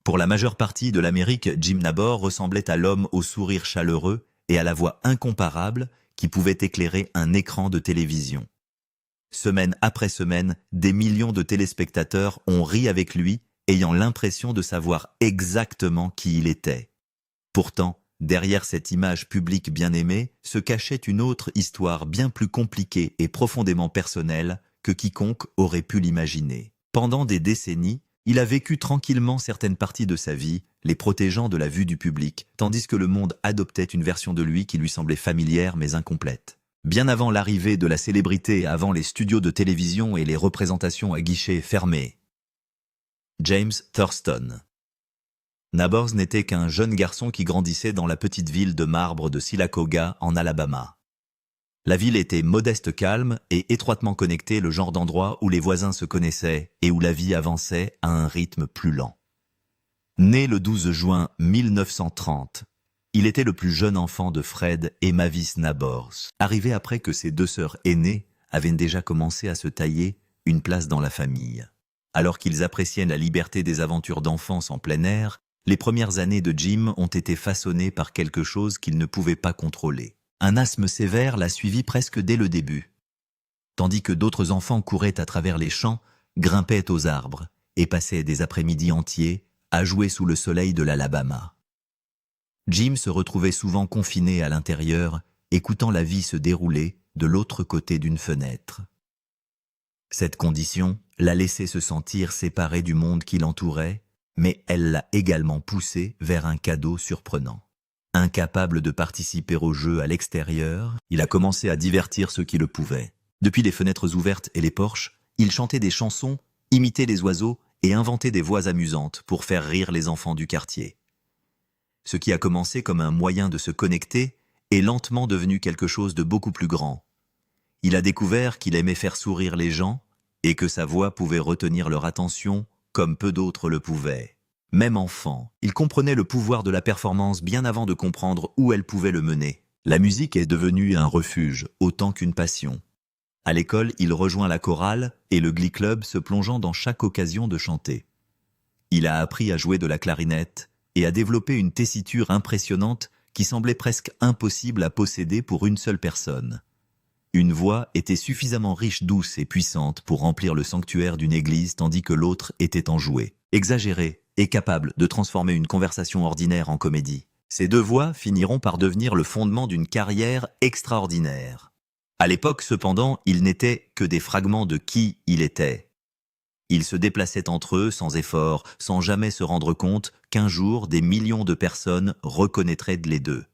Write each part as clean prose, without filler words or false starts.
Pour la majeure partie de l'Amérique, Jim Nabor ressemblait à l'homme au sourire chaleureux et à la voix incomparable qui pouvait éclairer un écran de télévision. Semaine après semaine, des millions de téléspectateurs ont ri avec lui, ayant l'impression de savoir exactement qui il était. Pourtant, derrière cette image publique bien aimée, se cachait une autre histoire bien plus compliquée et profondément personnelle que quiconque aurait pu l'imaginer. Pendant des décennies, il a vécu tranquillement certaines parties de sa vie, les protégeant de la vue du public, tandis que le monde adoptait une version de lui qui lui semblait familière mais incomplète. Bien avant l'arrivée de la célébrité, avant les studios de télévision et les représentations à guichets fermés. James Thurston. Nabors n'était qu'un jeune garçon qui grandissait dans la petite ville de marbre de Sylacauga, en Alabama. La ville était modeste, calme et étroitement connectée, le genre d'endroit où les voisins se connaissaient et où la vie avançait à un rythme plus lent. Né le 12 juin 1930, il était le plus jeune enfant de Fred et Mavis Nabors, arrivé après que ses deux sœurs aînées avaient déjà commencé à se tailler une place dans la famille. Alors qu'ils appréciaient la liberté des aventures d'enfance en plein air, les premières années de Jim ont été façonnées par quelque chose qu'il ne pouvait pas contrôler. Un asthme sévère l'a suivi presque dès le début. Tandis que d'autres enfants couraient à travers les champs, grimpaient aux arbres et passaient des après-midi entiers à jouer sous le soleil de l'Alabama. Jim se retrouvait souvent confiné à l'intérieur, écoutant la vie se dérouler de l'autre côté d'une fenêtre. Cette condition l'a laissé se sentir séparé du monde qui l'entourait, mais elle l'a également poussé vers un cadeau surprenant. Incapable de participer au jeu à l'extérieur, il a commencé à divertir ceux qui le pouvaient. Depuis les fenêtres ouvertes et les porches, il chantait des chansons, imitait les oiseaux et inventait des voix amusantes pour faire rire les enfants du quartier. Ce qui a commencé comme un moyen de se connecter est lentement devenu quelque chose de beaucoup plus grand. Il a découvert qu'il aimait faire sourire les gens et que sa voix pouvait retenir leur attention comme peu d'autres le pouvaient. Même enfant, il comprenait le pouvoir de la performance bien avant de comprendre où elle pouvait le mener. La musique est devenue un refuge autant qu'une passion. À l'école, il rejoint la chorale et le Glee Club, se plongeant dans chaque occasion de chanter. Il a appris à jouer de la clarinette et à développer une tessiture impressionnante qui semblait presque impossible à posséder pour une seule personne. Une voix était suffisamment riche, douce et puissante pour remplir le sanctuaire d'une église, tandis que l'autre était enjouée, exagérée et capable de transformer une conversation ordinaire en comédie. Ces deux voix finiront par devenir le fondement d'une carrière extraordinaire. À l'époque, cependant, ils n'étaient que des fragments de qui il était. Ils se déplaçaient entre eux sans effort, sans jamais se rendre compte qu'un jour, des millions de personnes reconnaîtraient les deux.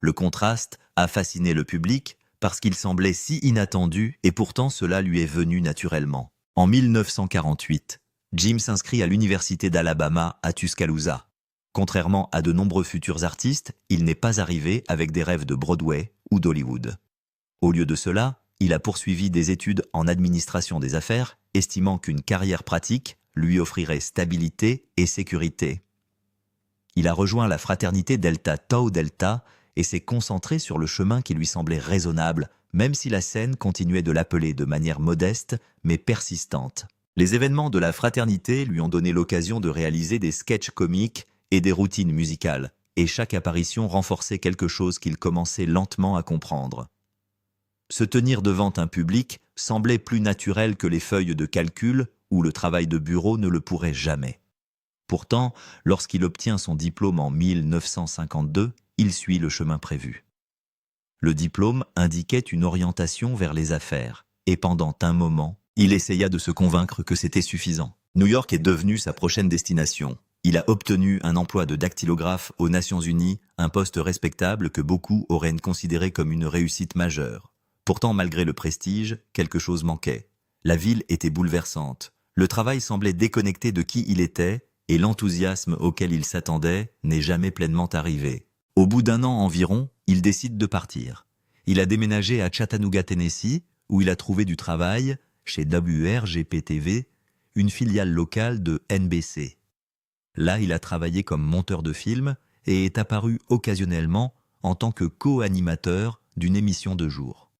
Le contraste a fasciné le public parce qu'il semblait si inattendu et pourtant cela lui est venu naturellement. En 1948, Jim s'inscrit à l'université d'Alabama à Tuscaloosa. Contrairement à de nombreux futurs artistes, il n'est pas arrivé avec des rêves de Broadway ou d'Hollywood. Au lieu de cela, il a poursuivi des études en administration des affaires, estimant qu'une carrière pratique lui offrirait stabilité et sécurité. Il a rejoint la fraternité Delta Tau Delta et s'est concentré sur le chemin qui lui semblait raisonnable, même si la scène continuait de l'appeler de manière modeste mais persistante. Les événements de la fraternité lui ont donné l'occasion de réaliser des sketchs comiques et des routines musicales, et chaque apparition renforçait quelque chose qu'il commençait lentement à comprendre. Se tenir devant un public semblait plus naturel que les feuilles de calcul ou le travail de bureau ne le pourrait jamais. Pourtant, lorsqu'il obtient son diplôme en 1952, il suit le chemin prévu. Le diplôme indiquait une orientation vers les affaires, et pendant un moment, il essaya de se convaincre que c'était suffisant. New York est devenue sa prochaine destination. Il a obtenu un emploi de dactylographe aux Nations Unies, un poste respectable que beaucoup auraient considéré comme une réussite majeure. Pourtant, malgré le prestige, quelque chose manquait. La ville était bouleversante. Le travail semblait déconnecté de qui il était, et l'enthousiasme auquel il s'attendait n'est jamais pleinement arrivé. Au bout d'un an environ, il décide de partir. Il a déménagé à Chattanooga, Tennessee, où il a trouvé du travail chez WRGP-TV, une filiale locale de NBC. Là, il a travaillé comme monteur de films et est apparu occasionnellement en tant que co-animateur d'une émission de jour.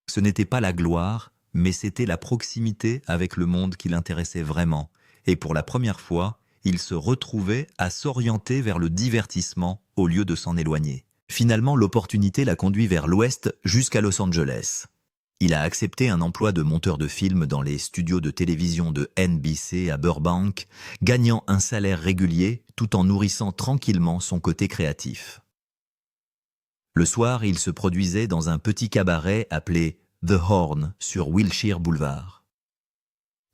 Ce n'était pas la gloire, mais c'était la proximité avec le monde qui l'intéressait vraiment, et pour la première fois, il se retrouvait à s'orienter vers le divertissement au lieu de s'en éloigner. Finalement, l'opportunité l'a conduit vers l'ouest jusqu'à Los Angeles. Il a accepté un emploi de monteur de film dans les studios de télévision de NBC à Burbank, gagnant un salaire régulier tout en nourrissant tranquillement son côté créatif. Le soir, il se produisait dans un petit cabaret appelé The Horn sur Wilshire Boulevard.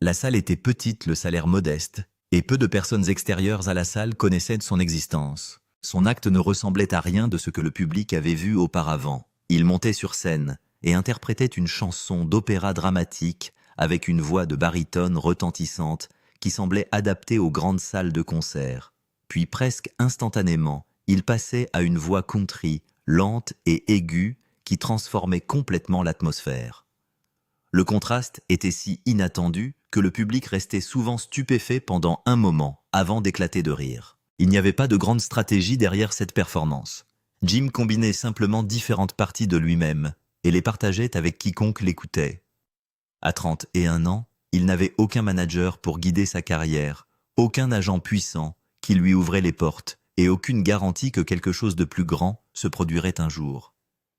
La salle était petite, le salaire modeste, et peu de personnes extérieures à la salle connaissaient de son existence. Son acte ne ressemblait à rien de ce que le public avait vu auparavant. Il montait sur scène et interprétait une chanson d'opéra dramatique avec une voix de baryton retentissante qui semblait adaptée aux grandes salles de concert. Puis presque instantanément, il passait à une voix country, lente et aiguë qui transformait complètement l'atmosphère. Le contraste était si inattendu que le public restait souvent stupéfait pendant un moment avant d'éclater de rire. Il n'y avait pas de grande stratégie derrière cette performance. Jim combinait simplement différentes parties de lui-même et les partageait avec quiconque l'écoutait. À 31 ans, il n'avait aucun manager pour guider sa carrière, aucun agent puissant qui lui ouvrait les portes et aucune garantie que quelque chose de plus grand se produirait un jour.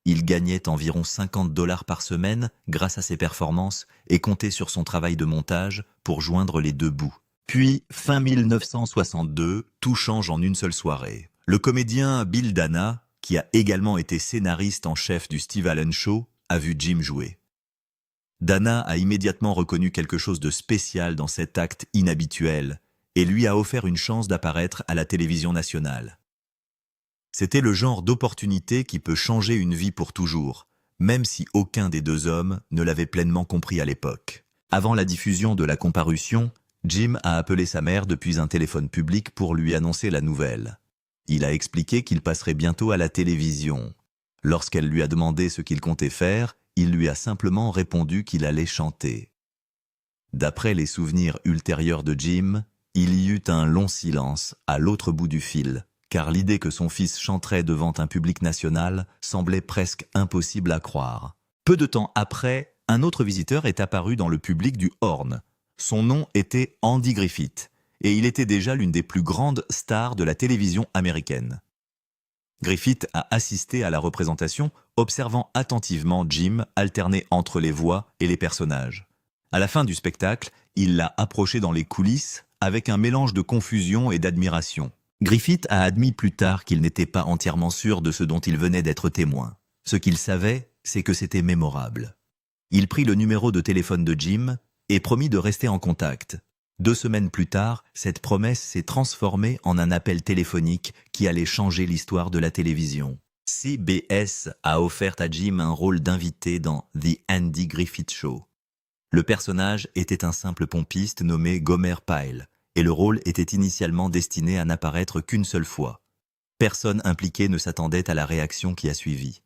Il gagnait environ $50 par semaine grâce à ses performances et comptait sur son travail de montage pour joindre les deux bouts. Puis, fin 1962, tout change en une seule soirée. Le comédien Bill Dana, qui a également été scénariste en chef du Steve Allen Show, a vu Jim jouer. Dana a immédiatement reconnu quelque chose de spécial dans cet acte inhabituel et lui a offert une chance d'apparaître à la télévision nationale. C'était le genre d'opportunité qui peut changer une vie pour toujours, même si aucun des deux hommes ne l'avait pleinement compris à l'époque. Avant la diffusion de la comparution, Jim a appelé sa mère depuis un téléphone public pour lui annoncer la nouvelle. Il a expliqué qu'il passerait bientôt à la télévision. Lorsqu'elle lui a demandé ce qu'il comptait faire, il lui a simplement répondu qu'il allait chanter. D'après les souvenirs ultérieurs de Jim, il y eut un long silence à l'autre bout du fil, car l'idée que son fils chanterait devant un public national semblait presque impossible à croire. Peu de temps après, un autre visiteur est apparu dans le public du Horn. Son nom était Andy Griffith, et il était déjà l'une des plus grandes stars de la télévision américaine. Griffith a assisté à la représentation, observant attentivement Jim alterner entre les voix et les personnages. À la fin du spectacle, il l'a approché dans les coulisses avec un mélange de confusion et d'admiration. Griffith a admis plus tard qu'il n'était pas entièrement sûr de ce dont il venait d'être témoin. Ce qu'il savait, c'est que c'était mémorable. Il prit le numéro de téléphone de Jim et promit de rester en contact. 2 semaines plus tard, cette promesse s'est transformée en un appel téléphonique qui allait changer l'histoire de la télévision. CBS a offert à Jim un rôle d'invité dans The Andy Griffith Show. Le personnage était un simple pompiste nommé Gomer Pyle, et le rôle était initialement destiné à n'apparaître qu'une seule fois. Personne impliqué ne s'attendait à la réaction qui a suivi.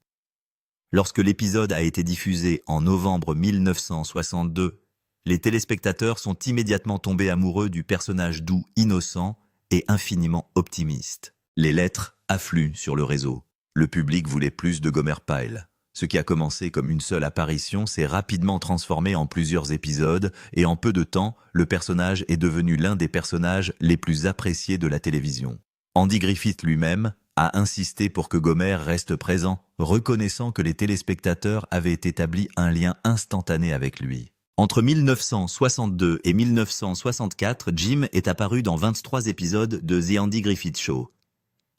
Lorsque l'épisode a été diffusé en novembre 1962, les téléspectateurs sont immédiatement tombés amoureux du personnage doux, innocent et infiniment optimiste. Les lettres affluent sur le réseau. Le public voulait plus de Gomer Pyle. Ce qui a commencé comme une seule apparition s'est rapidement transformé en plusieurs épisodes et en peu de temps, le personnage est devenu l'un des personnages les plus appréciés de la télévision. Andy Griffith lui-même a insisté pour que Gomer reste présent, reconnaissant que les téléspectateurs avaient établi un lien instantané avec lui. Entre 1962 et 1964, Jim est apparu dans 23 épisodes de The Andy Griffith Show.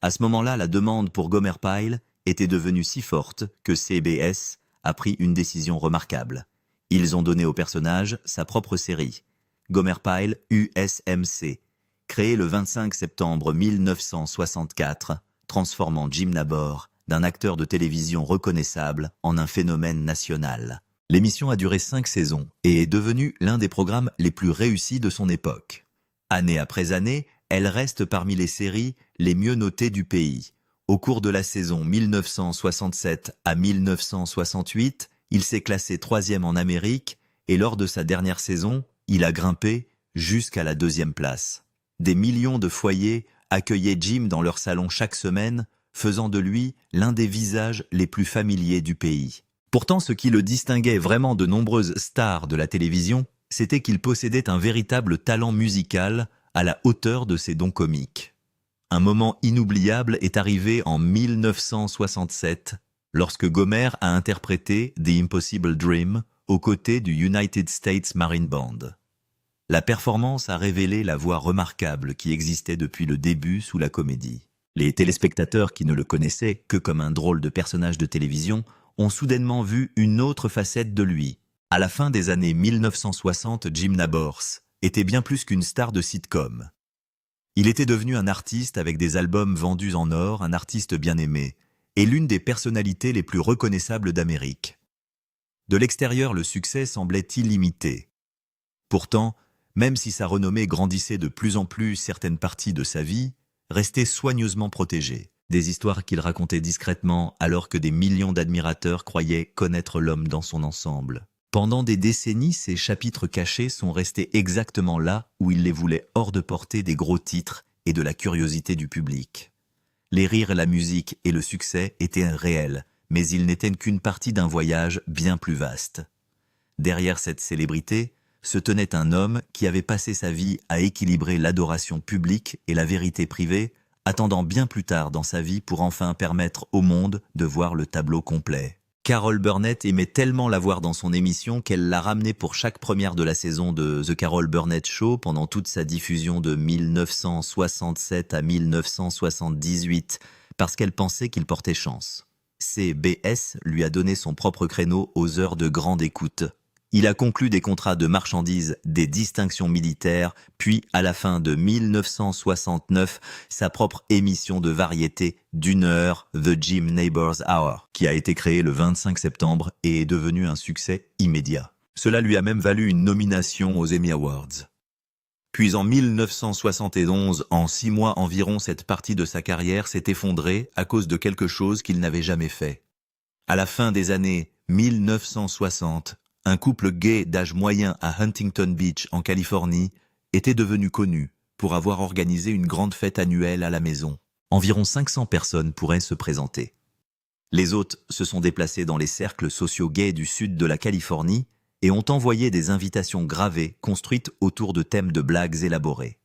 À ce moment-là, la demande pour Gomer Pyle était devenue si forte que CBS a pris une décision remarquable. Ils ont donné au personnage sa propre série, Gomer Pyle USMC, créée le 25 septembre 1964, transformant Jim Nabor d'un acteur de télévision reconnaissable en un phénomène national. L'émission a duré 5 saisons et est devenue l'un des programmes les plus réussis de son époque. Année après année, elle reste parmi les séries les mieux notées du pays. Au cours de la saison 1967 à 1968, il s'est classé 3e en Amérique et lors de sa dernière saison, il a grimpé jusqu'à la 2e place. Des millions de foyers accueillaient Jim dans leur salon chaque semaine, faisant de lui l'un des visages les plus familiers du pays. Pourtant, ce qui le distinguait vraiment de nombreuses stars de la télévision, c'était qu'il possédait un véritable talent musical à la hauteur de ses dons comiques. Un moment inoubliable est arrivé en 1967, lorsque Gomer a interprété The Impossible Dream aux côtés du United States Marine Band. La performance a révélé la voix remarquable qui existait depuis le début sous la comédie. Les téléspectateurs qui ne le connaissaient que comme un drôle de personnage de télévision ont soudainement vu une autre facette de lui. À la fin des années 1960, Jim Nabors était bien plus qu'une star de sitcom. Il était devenu un artiste avec des albums vendus en or, un artiste bien aimé, et l'une des personnalités les plus reconnaissables d'Amérique. De l'extérieur, le succès semblait illimité. Pourtant, même si sa renommée grandissait de plus en plus, certaines parties de sa vie restaient soigneusement protégées. Des histoires qu'il racontait discrètement alors que des millions d'admirateurs croyaient connaître l'homme dans son ensemble. Pendant des décennies, ces chapitres cachés sont restés exactement là où il les voulait, hors de portée des gros titres et de la curiosité du public. Les rires, la musique et le succès étaient réels, mais ils n'étaient qu'une partie d'un voyage bien plus vaste. Derrière cette célébrité se tenait un homme qui avait passé sa vie à équilibrer l'adoration publique et la vérité privée, attendant bien plus tard dans sa vie pour enfin permettre au monde de voir le tableau complet. Carol Burnett aimait tellement la voir dans son émission qu'elle l'a ramené pour chaque première de la saison de The Carol Burnett Show pendant toute sa diffusion de 1967 à 1978, parce qu'elle pensait qu'il portait chance. CBS lui a donné son propre créneau aux heures de grande écoute. Il a conclu des contrats de marchandises, des distinctions militaires, puis à la fin de 1969, sa propre émission de variété d'1 heure, The Jim Nabors Hour, qui a été créée le 25 septembre et est devenue un succès immédiat. Cela lui a même valu une nomination aux Emmy Awards. Puis en 1971, en 6 mois environ, cette partie de sa carrière s'est effondrée à cause de quelque chose qu'il n'avait jamais fait. À la fin des années 1960, un couple gay d'âge moyen à Huntington Beach, en Californie, était devenu connu pour avoir organisé une grande fête annuelle à la maison. Environ 500 personnes pourraient se présenter. Les hôtes se sont déplacés dans les cercles sociaux gays du sud de la Californie et ont envoyé des invitations gravées construites autour de thèmes de blagues élaborés.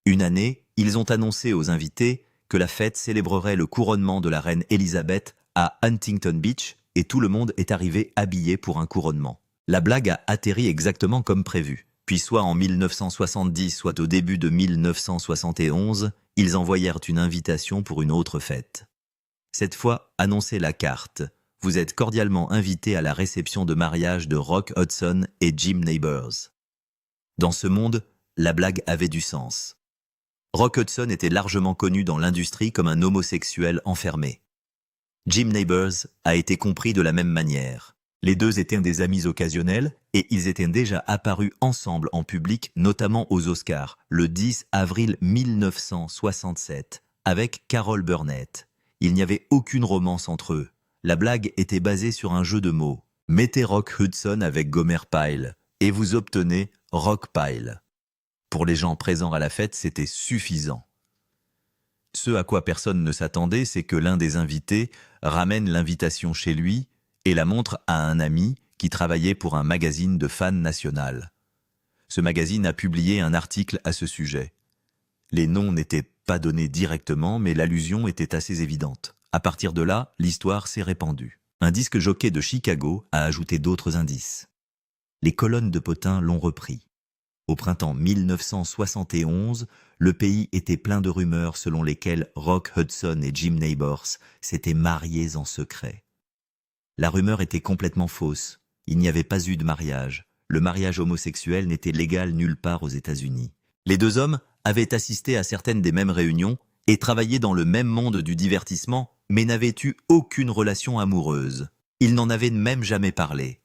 Une année, ils ont annoncé aux invités que la fête célébrerait le couronnement de la reine Elizabeth à Huntington Beach, et tout le monde est arrivé habillé pour un couronnement. La blague a atterri exactement comme prévu. Puis soit en 1970, soit au début de 1971, ils envoyèrent une invitation pour une autre fête. Cette fois, annoncez la carte. Vous êtes cordialement invité à la réception de mariage de Rock Hudson et Jim Nabors. Dans ce monde, la blague avait du sens. Rock Hudson était largement connu dans l'industrie comme un homosexuel enfermé. Jim Nabors a été compris de la même manière. Les deux étaient des amis occasionnels et ils étaient déjà apparus ensemble en public, notamment aux Oscars, le 10 avril 1967, avec Carol Burnett. Il n'y avait aucune romance entre eux. La blague était basée sur un jeu de mots. Mettez Rock Hudson avec Gomer Pyle et vous obtenez Rock Pyle. Pour les gens présents à la fête, c'était suffisant. Ce à quoi personne ne s'attendait, c'est que l'un des invités ramène l'invitation chez lui et la montre à un ami qui travaillait pour un magazine de fans national. Ce magazine a publié un article à ce sujet. Les noms n'étaient pas donnés directement, mais l'allusion était assez évidente. À partir de là, l'histoire s'est répandue. Un disque jockey de Chicago a ajouté d'autres indices. Les colonnes de potins l'ont repris. Au printemps 1971, le pays était plein de rumeurs selon lesquelles Rock Hudson et Jim Nabors s'étaient mariés en secret. La rumeur était complètement fausse. Il n'y avait pas eu de mariage. Le mariage homosexuel n'était légal nulle part aux États-Unis. Les deux hommes avaient assisté à certaines des mêmes réunions et travaillé dans le même monde du divertissement, mais n'avaient eu aucune relation amoureuse. Ils n'en avaient même jamais parlé.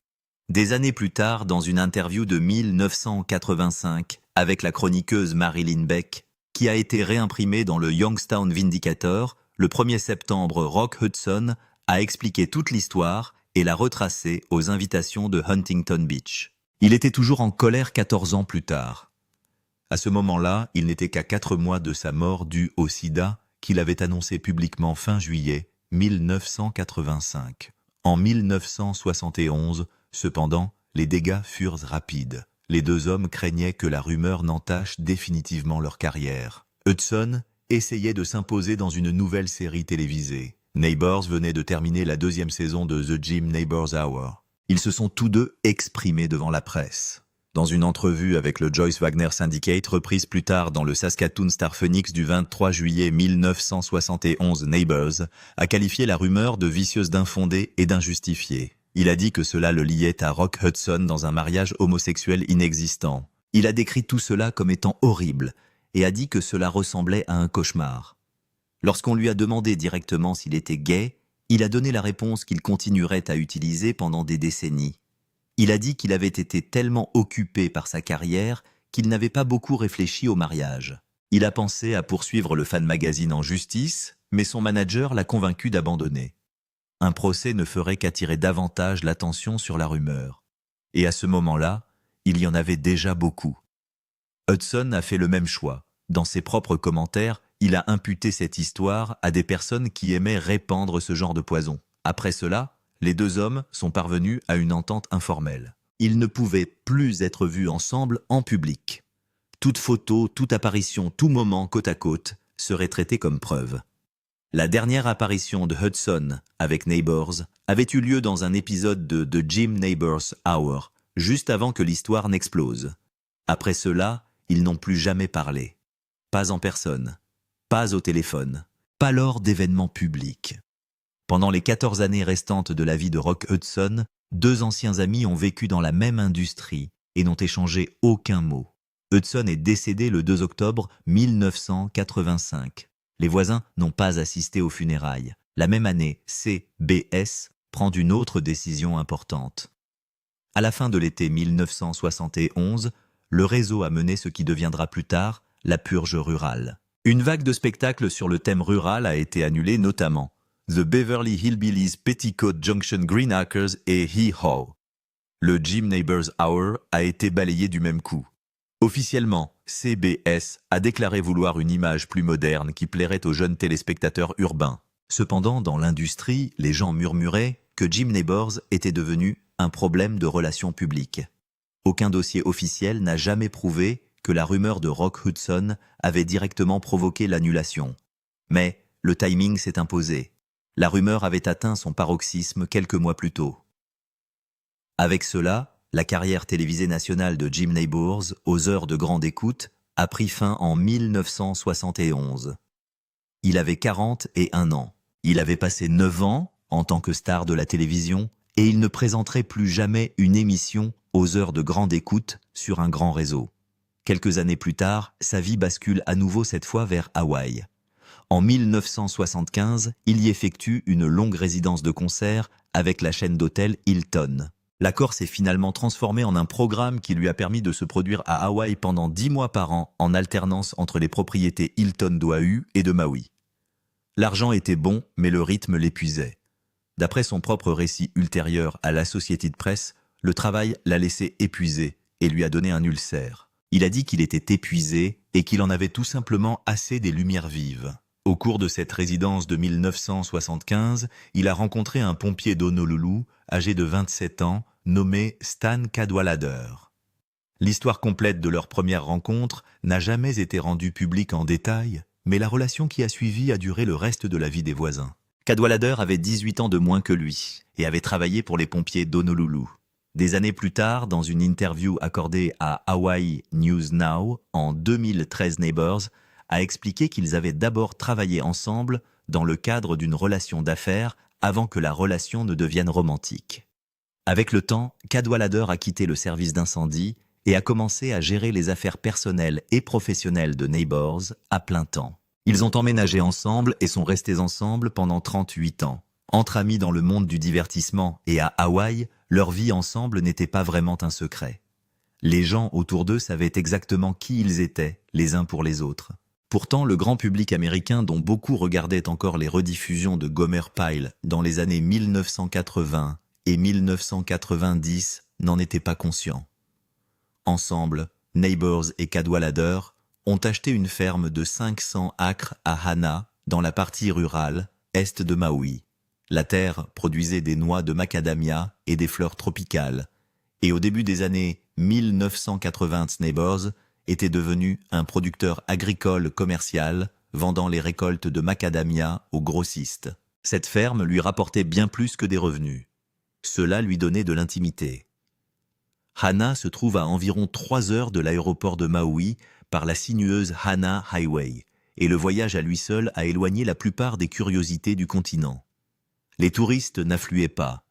Des années plus tard, dans une interview de 1985 avec la chroniqueuse Marilyn Beck, qui a été réimprimée dans le Youngstown Vindicator, le 1er septembre, Rock Hudson a expliqué toute l'histoire et l'a retracée aux invitations de Huntington Beach. Il était toujours en colère 14 ans plus tard. À ce moment-là, il n'était qu'à 4 mois de sa mort due au sida qu'il avait annoncé publiquement fin juillet 1985. En 1971, cependant, les dégâts furent rapides. Les deux hommes craignaient que la rumeur n'entache définitivement leur carrière. Hudson essayait de s'imposer dans une nouvelle série télévisée. Neighbours venait de terminer la 2e saison de The Jim Neighbours Hour. Ils se sont tous deux exprimés devant la presse. Dans une entrevue avec le Joyce Wagner Syndicate, reprise plus tard dans le Saskatoon Star Phoenix du 23 juillet 1971, Neighbours a qualifié la rumeur de vicieuse d'infondée et d'injustifiée. Il a dit que cela le liait à Rock Hudson dans un mariage homosexuel inexistant. Il a décrit tout cela comme étant horrible et a dit que cela ressemblait à un cauchemar. Lorsqu'on lui a demandé directement s'il était gay, il a donné la réponse qu'il continuerait à utiliser pendant des décennies. Il a dit qu'il avait été tellement occupé par sa carrière qu'il n'avait pas beaucoup réfléchi au mariage. Il a pensé à poursuivre le fan magazine en justice, mais son manager l'a convaincu d'abandonner. Un procès ne ferait qu'attirer davantage l'attention sur la rumeur. Et à ce moment-là, il y en avait déjà beaucoup. Hudson a fait le même choix. Dans ses propres commentaires, il a imputé cette histoire à des personnes qui aimaient répandre ce genre de poison. Après cela, les deux hommes sont parvenus à une entente informelle. Ils ne pouvaient plus être vus ensemble en public. Toute photo, toute apparition, tout moment côte à côte serait traité comme preuve. La dernière apparition de Hudson avec Neighbours avait eu lieu dans un épisode de The Jim Neighbours Hour, juste avant que l'histoire n'explose. Après cela, ils n'ont plus jamais parlé. Pas en personne, pas au téléphone, pas lors d'événements publics. Pendant les 14 années restantes de la vie de Rock Hudson, deux anciens amis ont vécu dans la même industrie et n'ont échangé aucun mot. Hudson est décédé le 2 octobre 1985. Les voisins n'ont pas assisté aux funérailles. La même année, CBS prend une autre décision importante. À la fin de l'été 1971, le réseau a mené ce qui deviendra plus tard la purge rurale. Une vague de spectacles sur le thème rural a été annulée, notamment The Beverly Hillbillies, Petticoat Junction Greenacres et Hee Haw. Le Jim Neighbours Hour a été balayé du même coup. Officiellement, CBS a déclaré vouloir une image plus moderne qui plairait aux jeunes téléspectateurs urbains. Cependant, dans l'industrie, les gens murmuraient que Jim Neighbours était devenu un problème de relations publiques. Aucun dossier officiel n'a jamais prouvé que la rumeur de Rock Hudson avait directement provoqué l'annulation. Mais le timing s'est imposé. La rumeur avait atteint son paroxysme quelques mois plus tôt. Avec cela, la carrière télévisée nationale de Jim Neighbours, aux heures de grande écoute, a pris fin en 1971. Il avait 41 ans. Il avait passé 9 ans en tant que star de la télévision et il ne présenterait plus jamais une émission aux heures de grande écoute sur un grand réseau. Quelques années plus tard, sa vie bascule à nouveau cette fois vers Hawaï. En 1975, il y effectue une longue résidence de concert avec la chaîne d'hôtels Hilton. L'accord s'est finalement transformé en un programme qui lui a permis de se produire à Hawaï pendant 10 mois par an en alternance entre les propriétés Hilton d'Oahu et de Maui. L'argent était bon, mais le rythme l'épuisait. D'après son propre récit ultérieur à l'Associated Press, le travail l'a laissé épuisé et lui a donné un ulcère. Il a dit qu'il était épuisé et qu'il en avait tout simplement assez des lumières vives. Au cours de cette résidence de 1975, il a rencontré un pompier d'Honolulu, âgé de 27 ans, nommé Stan Cadwallader. L'histoire complète de leur première rencontre n'a jamais été rendue publique en détail, mais la relation qui a suivi a duré le reste de la vie des voisins. Cadwallader avait 18 ans de moins que lui et avait travaillé pour les pompiers d'Honolulu. Des années plus tard, dans une interview accordée à Hawaii News Now en 2013, Neighbours a expliqué qu'ils avaient d'abord travaillé ensemble dans le cadre d'une relation d'affaires avant que la relation ne devienne romantique. Avec le temps, Cadwallader a quitté le service d'incendie et a commencé à gérer les affaires personnelles et professionnelles de Neighbours à plein temps. Ils ont emménagé ensemble et sont restés ensemble pendant 38 ans. Entre amis dans le monde du divertissement et à Hawaï, leur vie ensemble n'était pas vraiment un secret. Les gens autour d'eux savaient exactement qui ils étaient, les uns pour les autres. Pourtant, le grand public américain, dont beaucoup regardaient encore les rediffusions de Gomer Pyle dans les années 1980 et 1990, n'en était pas conscient. Ensemble, Neighbours et Cadwallader ont acheté une ferme de 500 acres à Hana, dans la partie rurale, est de Maui. La terre produisait des noix de macadamia et des fleurs tropicales. Et au début des années 1980 Neighbors était devenu un producteur agricole commercial vendant les récoltes de macadamia aux grossistes. Cette ferme lui rapportait bien plus que des revenus. Cela lui donnait de l'intimité. Hana se trouve à environ 3 heures de l'aéroport de Maui par la sinueuse Hana Highway, et le voyage à lui seul a éloigné la plupart des curiosités du continent. Les touristes n'affluaient pas.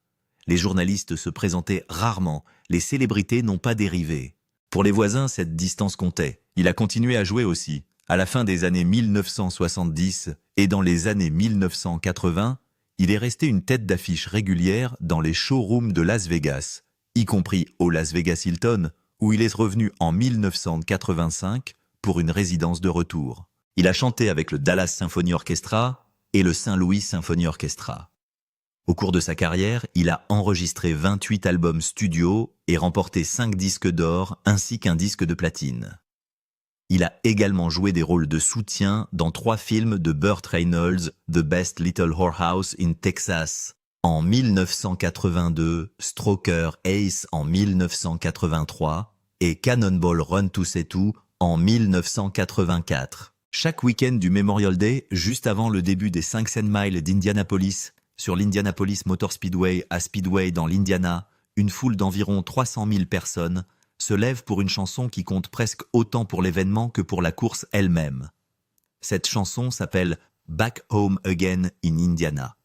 Les journalistes se présentaient rarement, les célébrités n'ont pas dérivé. Pour les voisins, cette distance comptait. Il a continué à jouer aussi. À la fin des années 1970 et dans les années 1980, il est resté une tête d'affiche régulière dans les showrooms de Las Vegas, y compris au Las Vegas Hilton, où il est revenu en 1985 pour une résidence de retour. Il a chanté avec le Dallas Symphony Orchestra et le Saint Louis Symphony Orchestra. Au cours de sa carrière, il a enregistré 28 albums studio et remporté 5 disques d'or ainsi qu'un disque de platine. Il a également joué des rôles de soutien dans 3 films de Burt Reynolds, The Best Little Whorehouse in Texas en 1982, Stroker Ace en 1983 et Cannonball Run to Setu en 1984. Chaque week-end du Memorial Day, juste avant le début des 500 miles d'Indianapolis, sur l'Indianapolis Motor Speedway à Speedway dans l'Indiana, une foule d'environ 300 000 personnes se lève pour une chanson qui compte presque autant pour l'événement que pour la course elle-même. Cette chanson s'appelle Back Home Again in Indiana,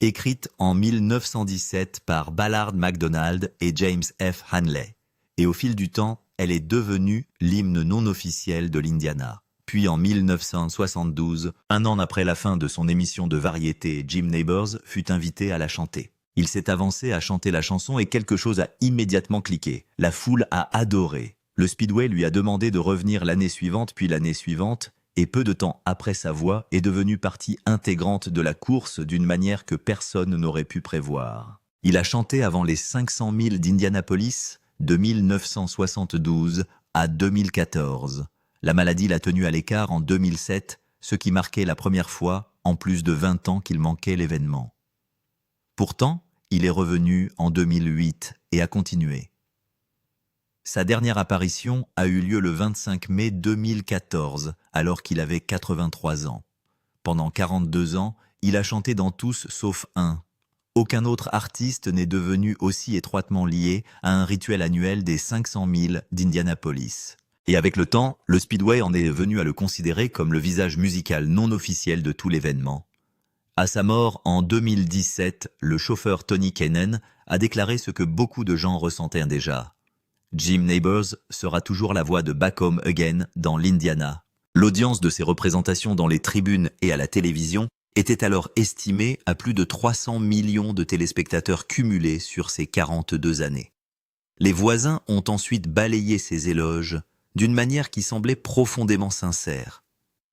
écrite en 1917 par Ballard MacDonald et James F. Hanley. Et au fil du temps, elle est devenue l'hymne non officiel de l'Indiana. Puis en 1972, un an après la fin de son émission de variété, Jim Neighbors fut invité à la chanter. Il s'est avancé à chanter la chanson et quelque chose a immédiatement cliqué. La foule a adoré. Le Speedway lui a demandé de revenir l'année suivante puis l'année suivante, et peu de temps après sa voix est devenue partie intégrante de la course d'une manière que personne n'aurait pu prévoir. Il a chanté avant les 500 000 d'Indianapolis de 1972 à 2014. La maladie l'a tenu à l'écart en 2007, ce qui marquait la première fois en plus de 20 ans qu'il manquait l'événement. Pourtant, il est revenu en 2008 et a continué. Sa dernière apparition a eu lieu le 25 mai 2014, alors qu'il avait 83 ans. Pendant 42 ans, il a chanté dans tous sauf un. Aucun autre artiste n'est devenu aussi étroitement lié à un rituel annuel des 500 000 d'Indianapolis. Et avec le temps, le Speedway en est venu à le considérer comme le visage musical non officiel de tout l'événement. À sa mort en 2017, le chauffeur Tony Kanaan a déclaré ce que beaucoup de gens ressentaient déjà. Jim Neighbors sera toujours la voix de Back Home Again dans l'Indiana. L'audience de ses représentations dans les tribunes et à la télévision était alors estimée à plus de 300 millions de téléspectateurs cumulés sur ces 42 années. Les voisins ont ensuite balayé ses éloges d'une manière qui semblait profondément sincère.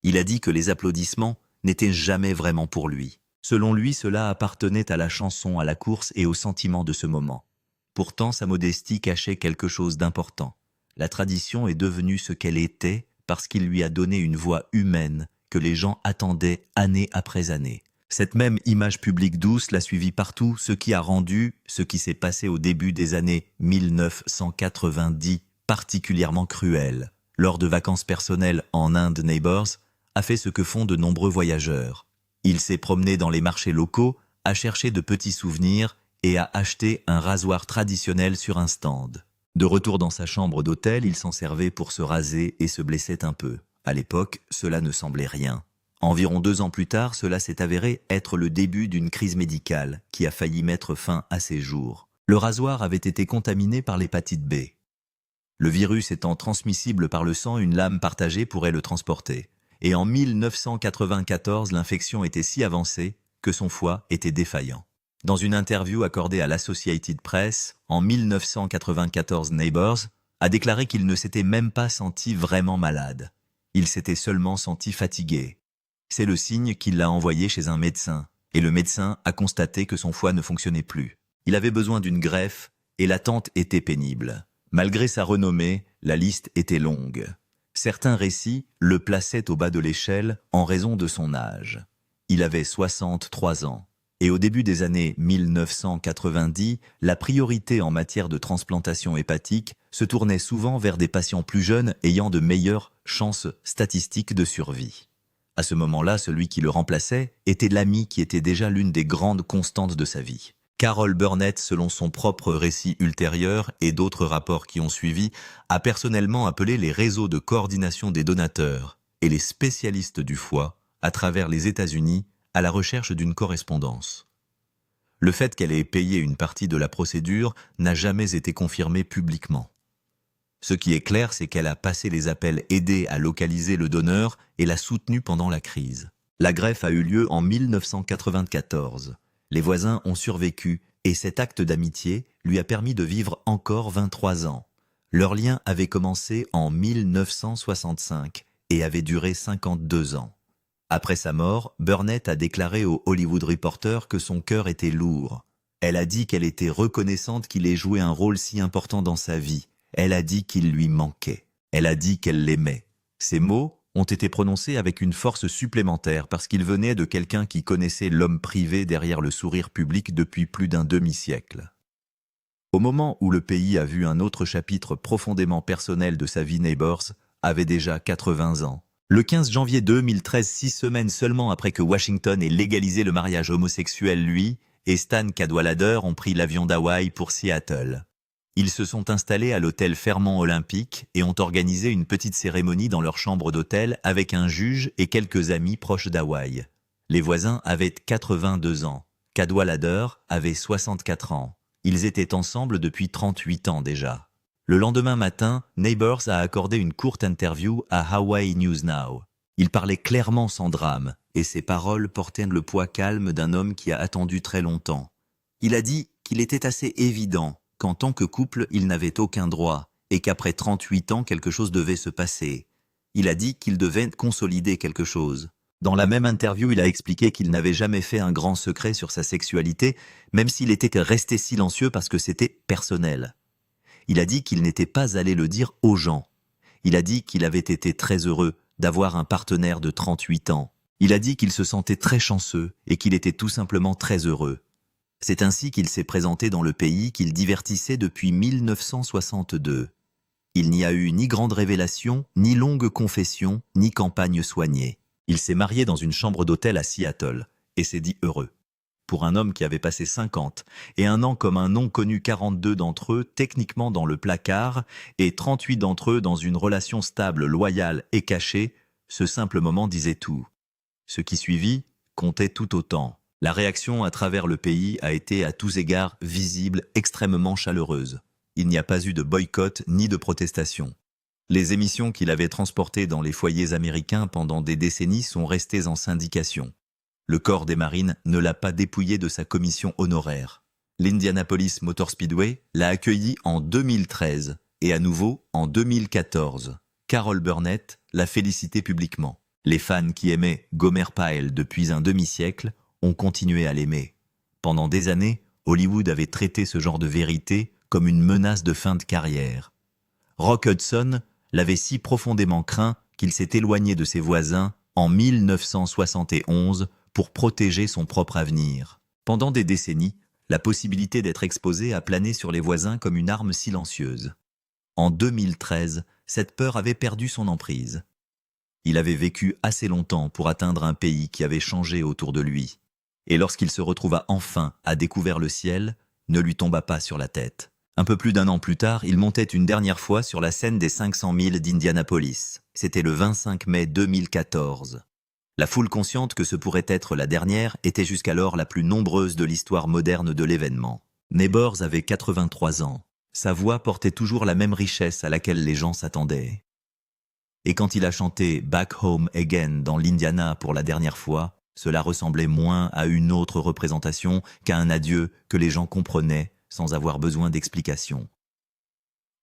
Il a dit que les applaudissements n'étaient jamais vraiment pour lui. Selon lui, cela appartenait à la chanson, à la course et au sentiment de ce moment. Pourtant, sa modestie cachait quelque chose d'important. La tradition est devenue ce qu'elle était parce qu'il lui a donné une voix humaine que les gens attendaient année après année. Cette même image publique douce l'a suivi partout, ce qui a rendu ce qui s'est passé au début des années 1990 particulièrement cruel. Lors de vacances personnelles en Inde, Neighbors a fait ce que font de nombreux voyageurs. Il s'est promené dans les marchés locaux, a cherché de petits souvenirs et a acheté un rasoir traditionnel sur un stand. De retour dans sa chambre d'hôtel, il s'en servait pour se raser et se blessait un peu. À l'époque, cela ne semblait rien. Environ 2 ans plus tard, cela s'est avéré être le début d'une crise médicale qui a failli mettre fin à ses jours. Le rasoir avait été contaminé par l'hépatite B. Le virus étant transmissible par le sang, une lame partagée pourrait le transporter. Et en 1994, l'infection était si avancée que son foie était défaillant. Dans une interview accordée à l'Associated Press, en 1994, Neighbors a déclaré qu'il ne s'était même pas senti vraiment malade. Il s'était seulement senti fatigué. C'est le signe qu'il l'a envoyé chez un médecin, et le médecin a constaté que son foie ne fonctionnait plus. Il avait besoin d'une greffe, et l'attente était pénible. Malgré sa renommée, la liste était longue. Certains récits le plaçaient au bas de l'échelle en raison de son âge. Il avait 63 ans. Et au début des années 1990, la priorité en matière de transplantation hépatique se tournait souvent vers des patients plus jeunes ayant de meilleures chances statistiques de survie. À ce moment-là, celui qui le remplaçait était l'ami qui était déjà l'une des grandes constantes de sa vie. Carol Burnett, selon son propre récit ultérieur et d'autres rapports qui ont suivi, a personnellement appelé les réseaux de coordination des donateurs et les spécialistes du foie à travers les États-Unis à la recherche d'une correspondance. Le fait qu'elle ait payé une partie de la procédure n'a jamais été confirmé publiquement. Ce qui est clair, c'est qu'elle a passé les appels aidés à localiser le donneur et l'a soutenu pendant la crise. La greffe a eu lieu en 1994. Les voisins ont survécu et cet acte d'amitié lui a permis de vivre encore 23 ans. Leur lien avait commencé en 1965 et avait duré 52 ans. Après sa mort, Burnett a déclaré au Hollywood Reporter que son cœur était lourd. Elle a dit qu'elle était reconnaissante qu'il ait joué un rôle si important dans sa vie. Elle a dit qu'il lui manquait. Elle a dit qu'elle l'aimait. Ces mots ont été prononcés avec une force supplémentaire parce qu'ils venaient de quelqu'un qui connaissait l'homme privé derrière le sourire public depuis plus d'un demi-siècle. Au moment où le pays a vu un autre chapitre profondément personnel de sa vie, Neighbors avait déjà 80 ans. Le 15 janvier 2013, 6 semaines seulement après que Washington ait légalisé le mariage homosexuel, lui et Stan Cadwallader ont pris l'avion d'Hawaï pour Seattle. Ils se sont installés à l'hôtel Fairmont Olympic et ont organisé une petite cérémonie dans leur chambre d'hôtel avec un juge et quelques amis proches d'Hawaï. Les voisins avaient 82 ans. Cadwallader avait 64 ans. Ils étaient ensemble depuis 38 ans déjà. Le lendemain matin, Neighbors a accordé une courte interview à Hawaii News Now. Il parlait clairement sans drame et ses paroles portaient le poids calme d'un homme qui a attendu très longtemps. Il a dit qu'il était assez évident qu'en tant que couple, ils n'avaient aucun droit et qu'après 38 ans, quelque chose devait se passer. Il a dit qu'il devait consolider quelque chose. Dans la même interview, il a expliqué qu'il n'avait jamais fait un grand secret sur sa sexualité, même s'il était resté silencieux parce que c'était personnel. Il a dit qu'il n'était pas allé le dire aux gens. Il a dit qu'il avait été très heureux d'avoir un partenaire de 38 ans. Il a dit qu'il se sentait très chanceux et qu'il était tout simplement très heureux. C'est ainsi qu'il s'est présenté dans le pays qu'il divertissait depuis 1962. Il n'y a eu ni grande révélation, ni longue confession, ni campagne soignée. Il s'est marié dans une chambre d'hôtel à Seattle et s'est dit heureux. Pour un homme qui avait passé 50 et un an comme un non connu, 42 d'entre eux techniquement dans le placard et 38 d'entre eux dans une relation stable, loyale et cachée, ce simple moment disait tout. Ce qui suivit comptait tout autant. La réaction à travers le pays a été à tous égards visible, extrêmement chaleureuse. Il n'y a pas eu de boycott ni de protestation. Les émissions qu'il avait transportées dans les foyers américains pendant des décennies sont restées en syndication. Le corps des marines ne l'a pas dépouillé de sa commission honoraire. L'Indianapolis Motor Speedway l'a accueilli en 2013 et à nouveau en 2014. Carol Burnett l'a félicité publiquement. Les fans qui aimaient Gomer Pyle depuis un demi-siècle ont continué à l'aimer. Pendant des années, Hollywood avait traité ce genre de vérité comme une menace de fin de carrière. Rock Hudson l'avait si profondément craint qu'il s'est éloigné de ses voisins en 1971 pour protéger son propre avenir. Pendant des décennies, la possibilité d'être exposé a plané sur les voisins comme une arme silencieuse. En 2013, cette peur avait perdu son emprise. Il avait vécu assez longtemps pour atteindre un pays qui avait changé autour de lui. Et lorsqu'il se retrouva enfin à découvert le ciel, ne lui tomba pas sur la tête. Un peu plus d'un an plus tard, il montait une dernière fois sur la scène des 500 000 d'Indianapolis. C'était le 25 mai 2014. La foule consciente que ce pourrait être la dernière était jusqu'alors la plus nombreuse de l'histoire moderne de l'événement. Neighbors avait 83 ans. Sa voix portait toujours la même richesse à laquelle les gens s'attendaient. Et quand il a chanté « Back Home Again » dans l'Indiana pour la dernière fois, cela ressemblait moins à une autre représentation qu'à un adieu que les gens comprenaient sans avoir besoin d'explication.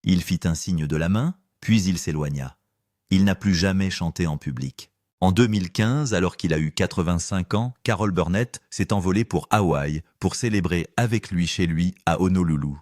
Il fit un signe de la main, puis il s'éloigna. Il n'a plus jamais chanté en public. En 2015, alors qu'il a eu 85 ans, Carol Burnett s'est envolée pour Hawaï pour célébrer avec lui chez lui à Honolulu.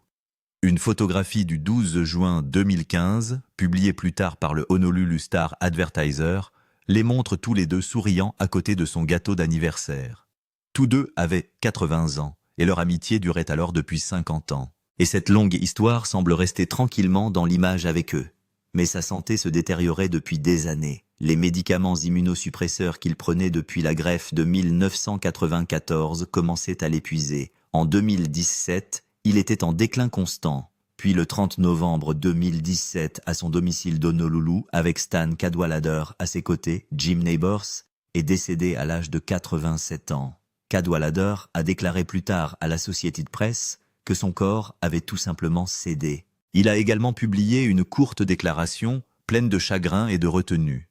Une photographie du 12 juin 2015, publiée plus tard par le Honolulu Star Advertiser, les montre tous les deux souriant à côté de son gâteau d'anniversaire. Tous deux avaient 80 ans, et leur amitié durait alors depuis 50 ans. Et cette longue histoire semble rester tranquillement dans l'image avec eux. Mais sa santé se détériorait depuis des années. Les médicaments immunosuppresseurs qu'il prenait depuis la greffe de 1994 commençaient à l'épuiser. En 2017, il était en déclin constant. Puis le 30 novembre 2017, à son domicile d'Honolulu, avec Stan Cadwallader à ses côtés, Jim Nabors est décédé à l'âge de 87 ans. Cadwallader a déclaré plus tard à l'Associated Press que son corps avait tout simplement cédé. Il a également publié une courte déclaration pleine de chagrin et de retenue.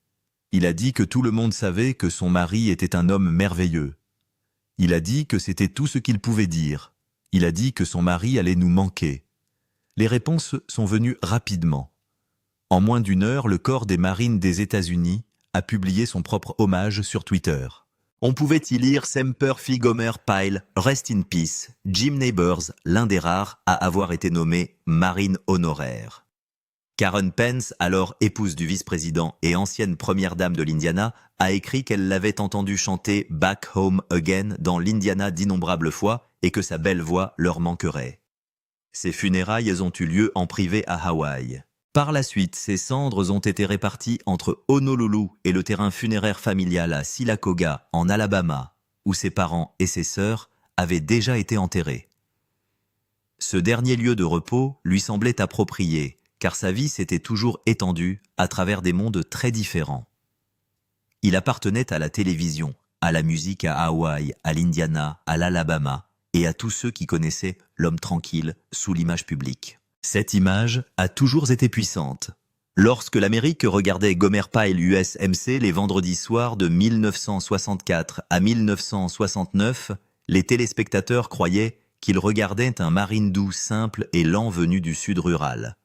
Il a dit que tout le monde savait que son mari était un homme merveilleux. Il a dit que c'était tout ce qu'il pouvait dire. Il a dit que son mari allait nous manquer. Les réponses sont venues rapidement. En moins d'une heure, le corps des Marines des États-Unis a publié son propre hommage sur Twitter. On pouvait y lire Semper Fi Gomer Pyle, Rest in Peace, Jim Nabors, l'un des rares à avoir été nommé Marine honoraire. Karen Pence, alors épouse du vice-président et ancienne première dame de l'Indiana, a écrit qu'elle l'avait entendu chanter Back Home Again dans l'Indiana d'innombrables fois et que sa belle voix leur manquerait. Ses funérailles ont eu lieu en privé à Hawaï. Par la suite, ses cendres ont été réparties entre Honolulu et le terrain funéraire familial à Silacoga, en Alabama, où ses parents et ses sœurs avaient déjà été enterrés. Ce dernier lieu de repos lui semblait approprié, car sa vie s'était toujours étendue à travers des mondes très différents. Il appartenait à la télévision, à la musique à Hawaï, à l'Indiana, à l'Alabama, et à tous ceux qui connaissaient l'homme tranquille sous l'image publique. Cette image a toujours été puissante. Lorsque l'Amérique regardait Gomer Pyle USMC les vendredis soirs de 1964 à 1969, les téléspectateurs croyaient qu'ils regardaient un marine-doux simple et lent venu du sud rural.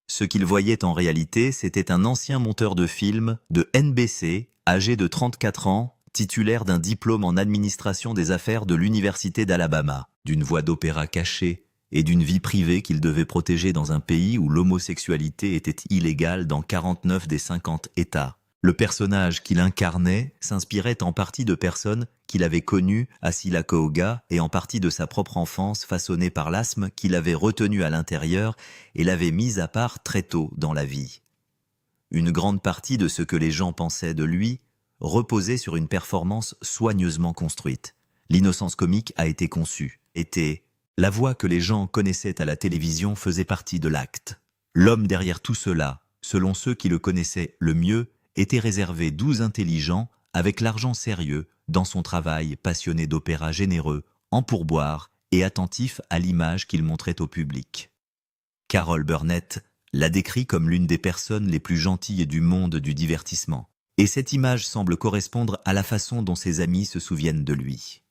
Ce qu'ils voyaient en réalité, c'était un ancien monteur de films de NBC, âgé de 34 ans, titulaire d'un diplôme en administration des affaires de l'Université d'Alabama, d'une voix d'opéra cachée, et d'une vie privée qu'il devait protéger dans un pays où l'homosexualité était illégale dans 49 des 50 États. Le personnage qu'il incarnait s'inspirait en partie de personnes qu'il avait connues à Silacahoga et en partie de sa propre enfance façonnée par l'asthme qui l'avait retenu à l'intérieur et l'avait mis à part très tôt dans la vie. Une grande partie de ce que les gens pensaient de lui reposait sur une performance soigneusement construite. L'innocence comique a été conçue, la voix que les gens connaissaient à la télévision faisait partie de l'acte. L'homme derrière tout cela, selon ceux qui le connaissaient le mieux, était réservé, doux, intelligent, avec l'argent sérieux, dans son travail, passionné d'opéra généreux, en pourboire et attentif à l'image qu'il montrait au public. Carol Burnett l'a décrit comme l'une des personnes les plus gentilles du monde du divertissement. Et cette image semble correspondre à la façon dont ses amis se souviennent de lui.